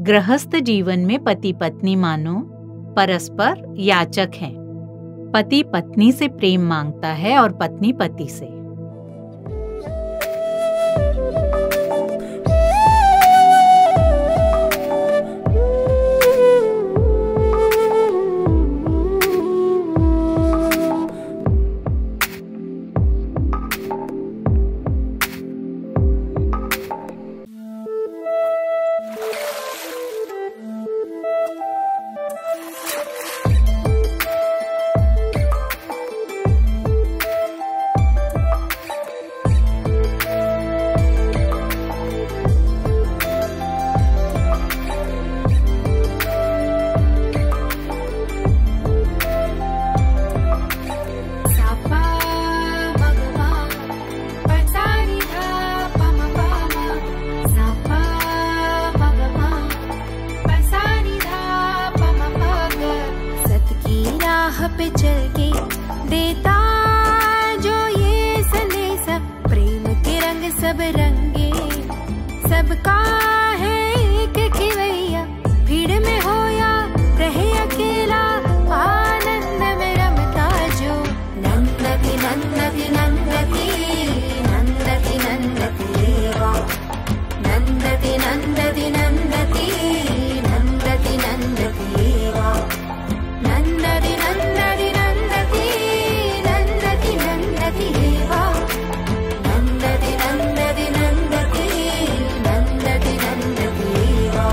गृहस्थ जीवन में पति पत्नी मानो परस्पर याचक हैं। पति पत्नी से प्रेम मांगता है और पत्नी पति से। पे चल के देता जो ये संदेश, प्रेम के रंग सब रंगे, सबका है एक खिवैया, भीड़ में हो या रहे अकेला, आनंद में रमता जो नंदती नंदती नंदती नंदती नंदती देवा, नंदती नंदती नंदती नंदती नंदती देवा, नंदती नंदती नंदती नंदती नंदती देवा, नंदती नंदती नंदती नंदती नंदती देवा।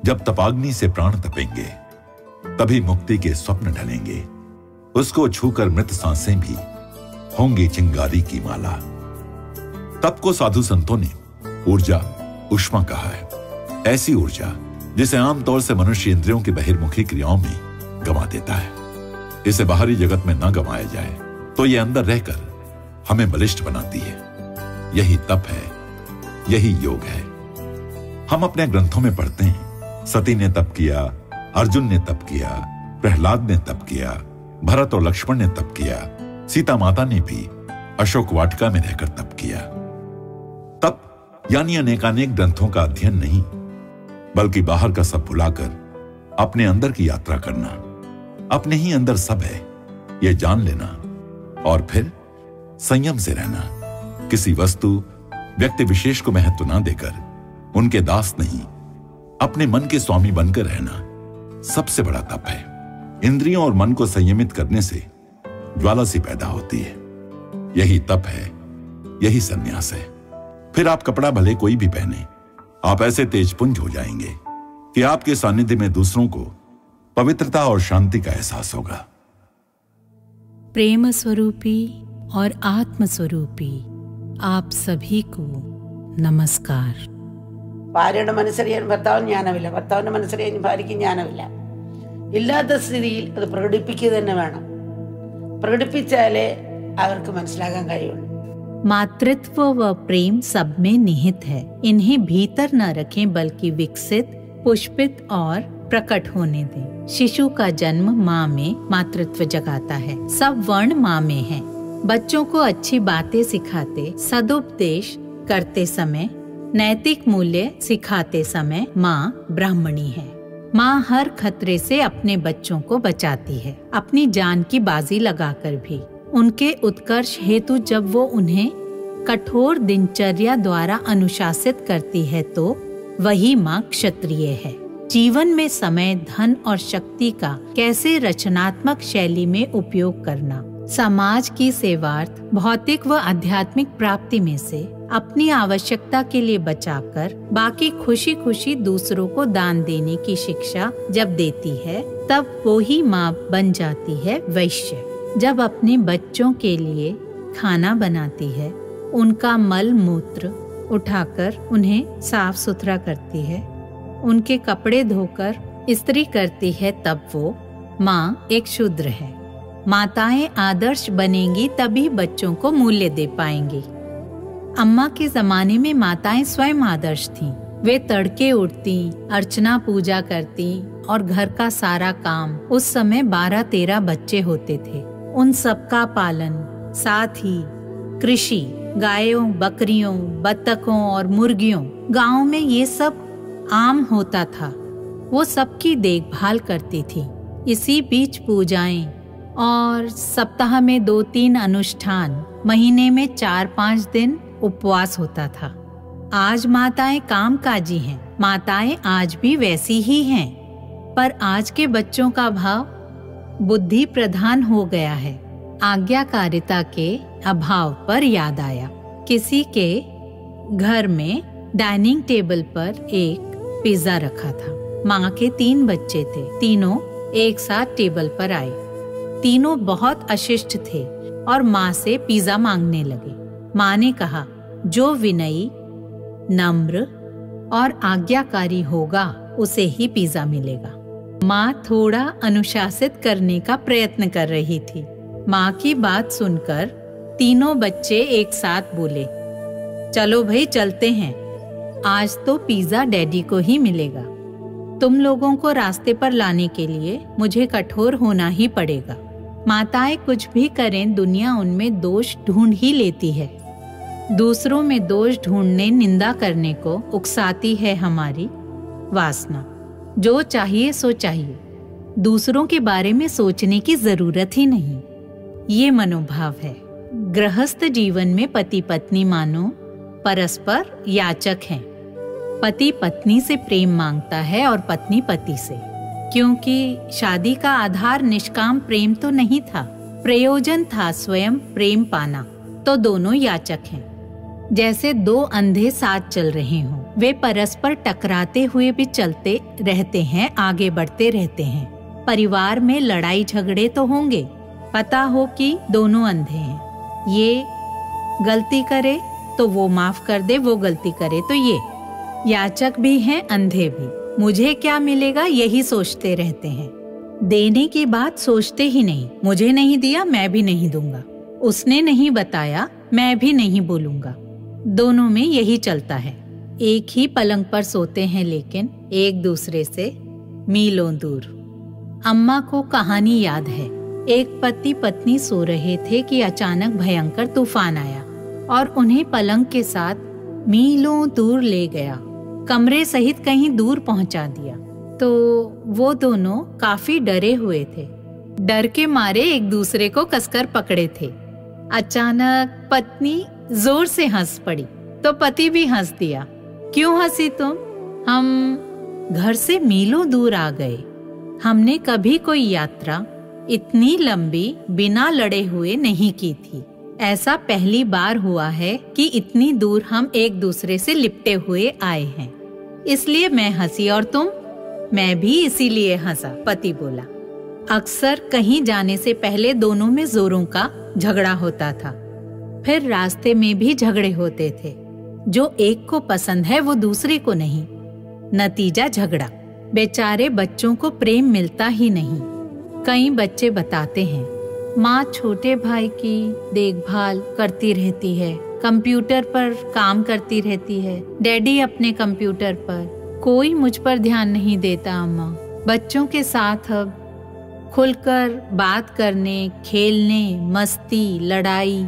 जब तपाग्नि से प्राण तपेंगे तभी मुक्ति के स्वप्न ढलेंगे, उसको छूकर मृत सांसें भी होंगी चिंगारी की माला। तप को साधु संतों ने ऊर्जा ऊष्मा कहा है, ऐसी ऊर्जा जिसे आमतौर से मनुष्य इंद्रियों की बहिर्मुखी क्रियाओं में गंवा देता है। इसे बाहरी जगत में न गंवाया जाए तो ये अंदर रहकर हमें बलिष्ठ बनाती है। यही तप है, यही योग है। हम अपने ग्रंथों में पढ़ते हैं, सती ने तप किया, अर्जुन ने तप किया, प्रहलाद ने तप किया, भरत और लक्ष्मण ने तप किया, सीता माता ने भी अशोक वाटिका में रहकर तप किया। तप यानी अनेकानेक ग्रंथों का अध्ययन नहीं, बल्कि बाहर का सब भुलाकर अपने अंदर की यात्रा करना। अपने ही अंदर सब है यह जान लेना और फिर संयम से रहना। किसी वस्तु व्यक्ति विशेष को महत्व ना देकर उनके दास नहीं, अपने मन के स्वामी बनकर रहना सबसे बड़ा तप है। इंद्रियों और मन को संयमित करने से ज्वाला सी पैदा होती है। यही तप है, यही संन्यास है। फिर आप कपड़ा भले कोई भी पहने, आप ऐसे तेजपुंज हो जाएंगे कि आपके सानिध्य में दूसरों को पवित्रता और शांति का एहसास होगा। प्रेम स्वरूपी और आत्म स्वरूपी आप सभी को नमस्कार। ഭാര്യയുടെ മനസ്സറിയാൻ ഭർത്താവിന് ജ്ഞാനമില്ല, ഭർത്താവിന്റെ മനസ്സറിയാൻ ഭാര്യയ്ക്ക് ജ്ഞാനമില്ല. ഇല്ലാത്ത സ്ഥിതിയിൽ അത് പ്രകടിപ്പിക്കുക തന്നെ വേണം. പ്രകടിപ്പിച്ചാലേ അവർക്ക് മനസ്സിലാക്കാൻ കഴിയുള്ളൂ. मातृत्व व प्रेम सब में निहित है। इन्हें भीतर न रखें बल्कि विकसित, पुष्पित और प्रकट होने दें। शिशु का जन्म माँ में मातृत्व जगाता है। सब वर्ण माँ में है। बच्चों को अच्छी बातें सिखाते, सदुपदेश करते समय, नैतिक मूल्य सिखाते समय माँ ब्राह्मणी है। माँ हर खतरे से अपने बच्चों को बचाती है, अपनी जान की बाजी लगाकर भी। उनके उत्कर्ष हेतु जब वो उन्हें कठोर दिनचर्या द्वारा अनुशासित करती है तो वही माँ क्षत्रिय है। जीवन में समय, धन और शक्ति का कैसे रचनात्मक शैली में उपयोग करना, समाज की सेवार्थ, भौतिक व आध्यात्मिक प्राप्ति में से अपनी आवश्यकता के लिए बचाकर बाकी खुशी खुशी दूसरों को दान देने की शिक्षा जब देती है, तब वो ही माँ बन जाती है वैश्य। जब अपने बच्चों के लिए खाना बनाती है, उनका मल मूत्र उठाकर उन्हें साफ सुथरा करती है, उनके कपड़े धोकर इस्त्री करती है, तब वो माँ एक शूद्र है। माताएं आदर्श बनेंगी तभी बच्चों को मूल्य दे पाएंगी। अम्मा के जमाने में माताएं स्वयं आदर्श थीं। वे तड़के उठती, अर्चना पूजा करती और घर का सारा काम। उस समय 12-13 बच्चे होते थे। उन सबका पालन, साथ ही कृषि, गायों, बकरियों, बत्तखों और मुर्गियों, गांव में ये सब आम होता था। वो सबकी देखभाल करती थी। इसी बीच पूजाएं और सप्ताह में 2-3 अनुष्ठान, महीने में 4-5 दिन उपवास होता था। आज माताएं कामकाजी हैं। माताएं आज भी वैसी ही हैं, पर आज के बच्चों का भाव बुद्धि प्रधान हो गया है। आज्ञाकारिता के अभाव पर याद आया। किसी के घर में डाइनिंग टेबल पर एक पिज्जा रखा था। माँ के 3 बच्चे थे। तीनों एक साथ टेबल पर आए। तीनों बहुत अशिष्ट थे और माँ से पिज्जा मांगने लगे। माँ ने कहा, जो विनयी, नम्र और आज्ञाकारी होगा उसे ही पिज्जा मिलेगा। माँ थोड़ा अनुशासित करने का प्रयत्न कर रही थी। माँ की बात सुनकर तीनों बच्चे एक साथ बोले, चलो भाई चलते हैं, आज तो पिज्जा डैडी को ही मिलेगा। तुम लोगों को रास्ते पर लाने के लिए मुझे कठोर होना ही पड़ेगा। माताएं कुछ भी करें, दुनिया उनमें दोष ढूंढ ही लेती है। दूसरों में दोष ढूंढने, निंदा करने को उकसाती है हमारी वासना। जो चाहिए सो चाहिए, दूसरों के बारे में सोचने की जरूरत ही नहीं, ये मनोभाव है। गृहस्थ जीवन में पति पत्नी मानो परस्पर याचक हैं। पति पत्नी से प्रेम मांगता है और पत्नी पति से, क्योंकि शादी का आधार निष्काम प्रेम तो नहीं था, प्रयोजन था स्वयं प्रेम पाना। तो दोनों याचक हैं। जैसे 2 अंधे साथ चल रहे हों, वे परस्पर टकराते हुए भी चलते रहते हैं, आगे बढ़ते रहते हैं। परिवार में लड़ाई झगड़े तो होंगे, पता हो कि दोनों अंधे हैं। ये गलती करे तो वो माफ कर दे, वो गलती करे तो ये। याचक भी हैं, अंधे भी। मुझे क्या मिलेगा यही सोचते रहते हैं। देने की बात सोचते ही नहीं। मुझे नहीं दिया, मैं भी नहीं दूंगा। उसने नहीं बताया, मैं भी नहीं बोलूंगा। दोनों में यही चलता है। एक ही पलंग पर सोते हैं, लेकिन एक दूसरे से मीलों दूर। अम्मा को कहानी याद है। एक पति पत्नी सो रहे थे कि अचानक भयंकर तूफान आया और उन्हें पलंग के साथ मीलों दूर ले गया, कमरे सहित कहीं दूर पहुंचा दिया। तो वो दोनों काफी डरे हुए थे। डर के मारे एक दूसरे को कसकर पकड़े थे। अचानक पत्नी जोर से हंस पड़ी तो पति भी हंस दिया। क्यों हंसी तुम? हम घर से मीलों दूर आ गए। हमने कभी कोई यात्रा इतनी लंबी बिना लड़े हुए नहीं की थी। ऐसा पहली बार हुआ है कि इतनी दूर हम एक दूसरे से लिपटे हुए आए हैं। इसलिए मैं हंसी और तुम? मैं भी इसीलिए हंसा, पति बोला। अक्सर कहीं जाने से पहले दोनों में जोरों का झगड़ा होता था। फिर रास्ते में भी झगड़े होते थे। जो एक को पसंद है वो दूसरे को नहीं। नतीजा झगड़ा। बेचारे बच्चों को प्रेम मिलता ही नहीं। कई बच्चे बताते हैं, माँ छोटे भाई की देखभाल करती रहती है, कंप्यूटर पर काम करती रहती है, डैडी अपने कंप्यूटर पर, कोई मुझ पर ध्यान नहीं देता। अम्मा, बच्चों के साथ अब खुलकर बात करने, खेलने, मस्ती, लड़ाई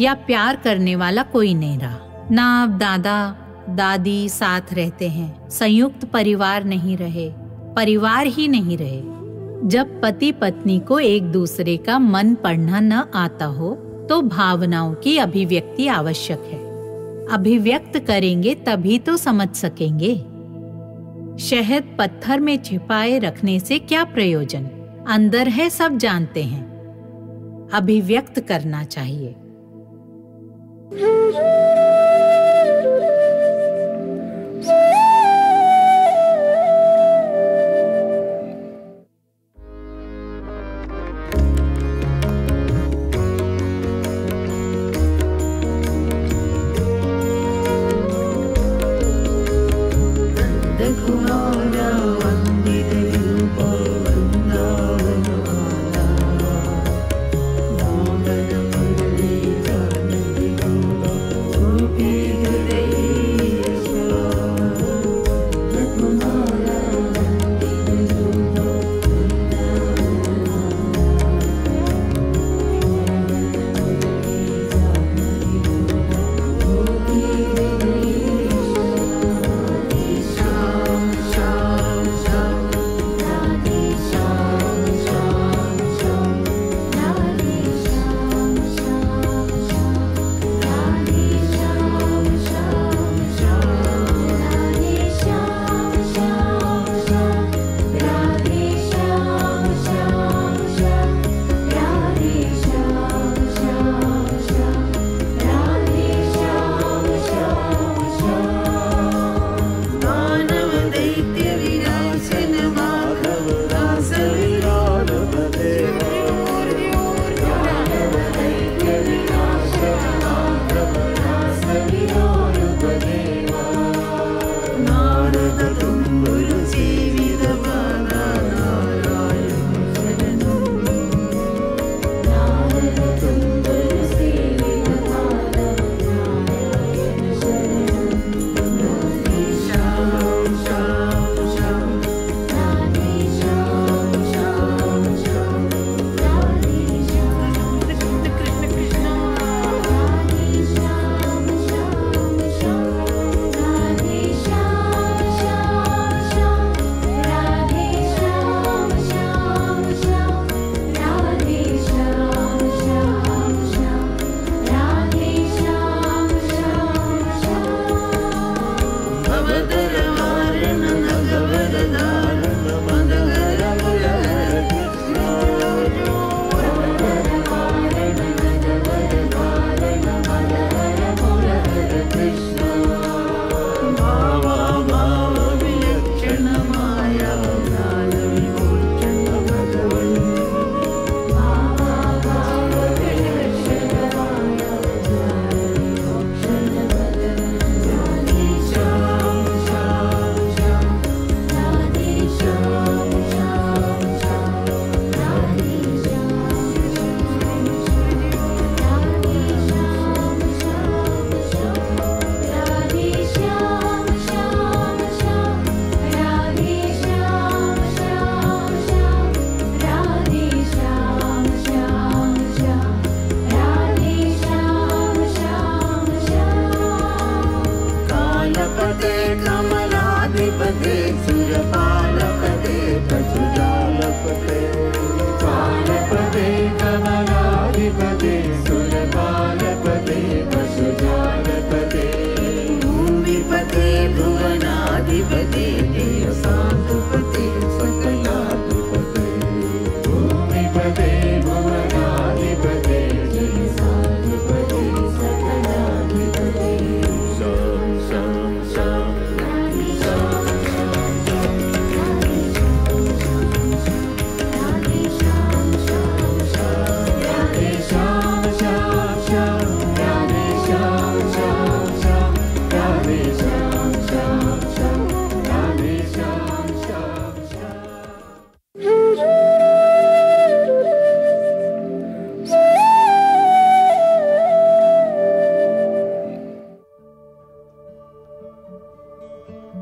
या प्यार करने वाला कोई नहीं रहा। ना अब दादा दादी साथ रहते हैं। संयुक्त परिवार नहीं रहे, परिवार ही नहीं रहे। जब पति पत्नी को एक दूसरे का मन पढ़ना न आता हो तो भावनाओं की अभिव्यक्ति आवश्यक है। अभिव्यक्त करेंगे तभी तो समझ सकेंगे। शहद पत्थर में छिपाए रखने से क्या प्रयोजन? अंदर है सब जानते हैं। अभिव्यक्त करना चाहिए।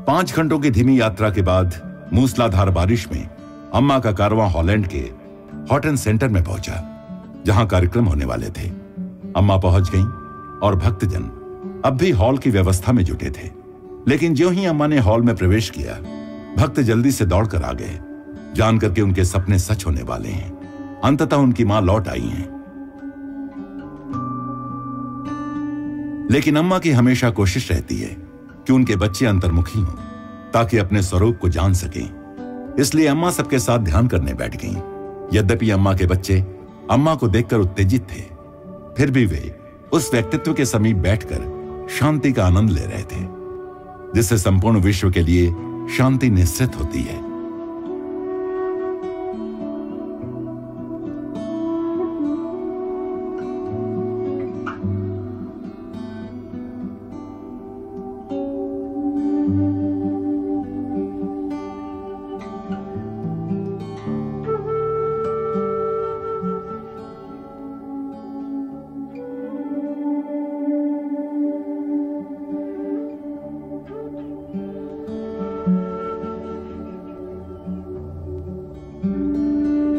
5 घंटों की धीमी यात्रा के बाद मूसलाधार बारिश में अम्मा का कारवां हॉलैंड के हॉटन सेंटर में पहुंचा, जहां कार्यक्रम होने वाले थे। अम्मा पहुंच गईं और भक्तजन अब भी हॉल की व्यवस्था में जुटे थे। लेकिन ज्यों ही अम्मा ने हॉल में प्रवेश किया, भक्त जल्दी से दौड़कर आ गए, जानकर के उनके सपने सच होने वाले हैं। अंततः उनकी मां लौट आई हैं। लेकिन अम्मा की हमेशा कोशिश रहती है कि उनके बच्चे अंतर्मुखी हों, ताकि अपने स्वरूप को जान सकें। इसलिए अम्मा सबके साथ ध्यान करने बैठ गईं। यद्यपि अम्मा के बच्चे अम्मा को देखकर उत्तेजित थे, फिर भी वे उस व्यक्तित्व के समीप बैठकर शांति का आनंद ले रहे थे, जिससे संपूर्ण विश्व के लिए शांति निश्चित होती है।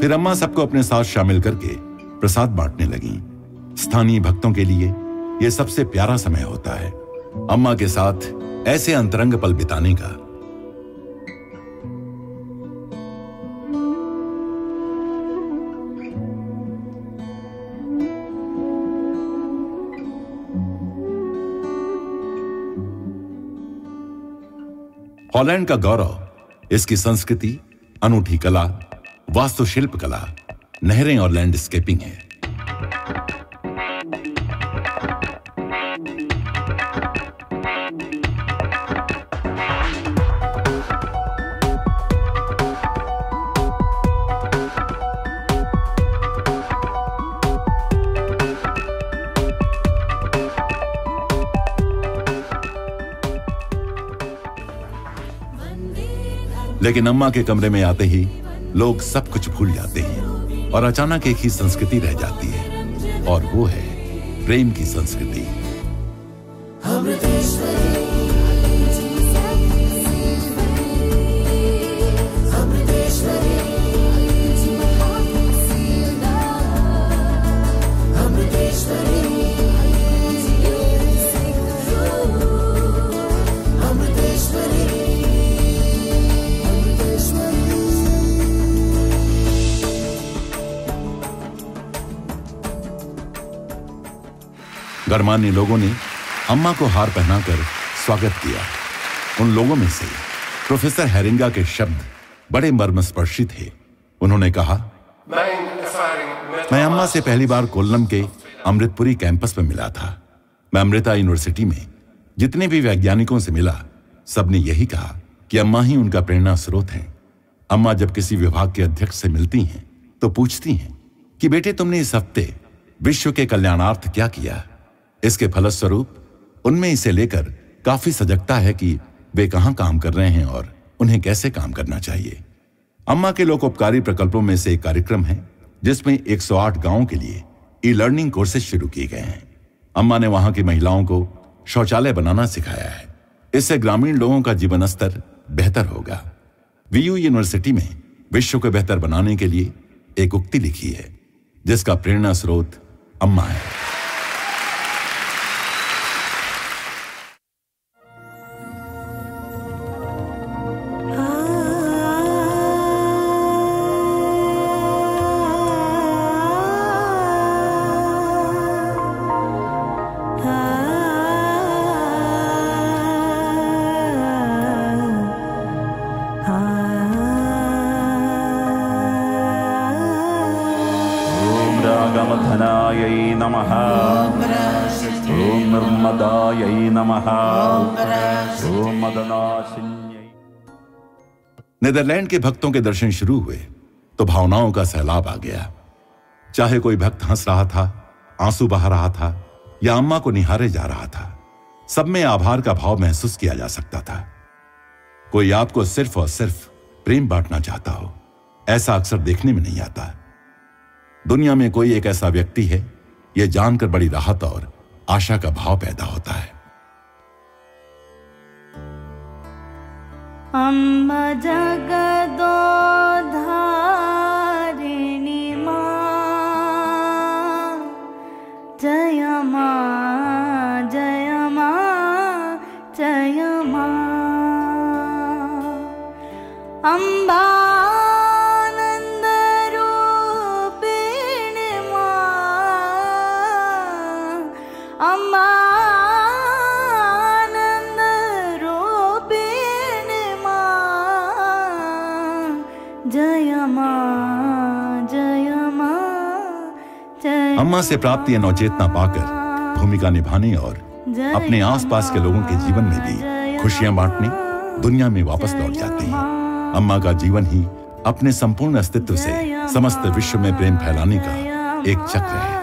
फिर अम्मा सबको अपने साथ शामिल करके प्रसाद बांटने लगीं। स्थानीय भक्तों के लिए यह सबसे प्यारा समय होता है, अम्मा के साथ ऐसे अंतरंग पल बिताने का। हॉलैंड का गौरव इसकी संस्कृति, अनूठी कला, वास्तुशिल्प कला, नहरें और लैंडस्केपिंग है। लेकिन अम्मा के कमरे में आते ही लोग सब कुछ भूल जाते हैं और अचानक एक ही संस्कृति रह जाती है, और वो है प्रेम की संस्कृति। गणमान्य लोगों ने अम्मा को हार पहनाकर स्वागत किया। उन लोगों में से प्रोफेसर हैरिंगा के शब्द बड़े मर्मस्पर्शी थे। उन्होंने कहा, मैं अम्मा से पहली बार कोल्लम के अमृतपुरी कैंपस में मिला था। मैं अमृता यूनिवर्सिटी में जितने भी वैज्ञानिकों से मिला, सबने यही कहा कि अम्मा ही उनका प्रेरणा स्रोत है। अम्मा जब किसी विभाग के अध्यक्ष से मिलती हैं तो पूछती हैं कि बेटे, तुमने इस हफ्ते विश्व के कल्याणार्थ क्या किया। इसके फलस्वरूप उनमें इसे लेकर काफी सजगता है कि वे कहां काम कर रहे हैं और उन्हें कैसे काम करना चाहिए। अम्मा के लोकोपकारी प्रकल्पों में से एक कार्यक्रम है जिसमें 108 गांवों के लिए ई-लर्निंग कोर्सेज शुरू किए गए हैं। अम्मा ने वहां की महिलाओं को शौचालय बनाना सिखाया है। इससे ग्रामीण लोगों का जीवन स्तर बेहतर होगा। वीयू यूनिवर्सिटी में विश्व को बेहतर बनाने के लिए एक उक्ति लिखी है, जिसका प्रेरणा स्रोत अम्मा है। नीदरलैंड के भक्तों के दर्शन शुरू हुए तो भावनाओं का सैलाब आ गया। चाहे कोई भक्त हंस रहा था, आंसू बहा रहा था या अम्मा को निहारे जा रहा था, सब में आभार का भाव महसूस किया जा सकता था। कोई आपको सिर्फ और सिर्फ प्रेम बांटना चाहता हो, ऐसा अक्सर देखने में नहीं आता। दुनिया में कोई एक ऐसा व्यक्ति है, यह जानकर बड़ी राहत और आशा का भाव पैदा होता है। अम्ब जगदोधारिणी मां, जय मां जय मां जय मां। अम्बानंद रूपिणी मां, अम्बानंद रूपिणी मां, जय मां जय मां जय। अम्मा से प्राप्ति नवचेतना पाकर भूमिका निभाने और अपने आसपास के लोगों के जीवन में भी खुशियां बांटने दुनिया में वापस लौट जाते हैं। अम्मा का जीवन ही अपने संपूर्ण अस्तित्व से समस्त विश्व में प्रेम फैलाने का एक चक्र है।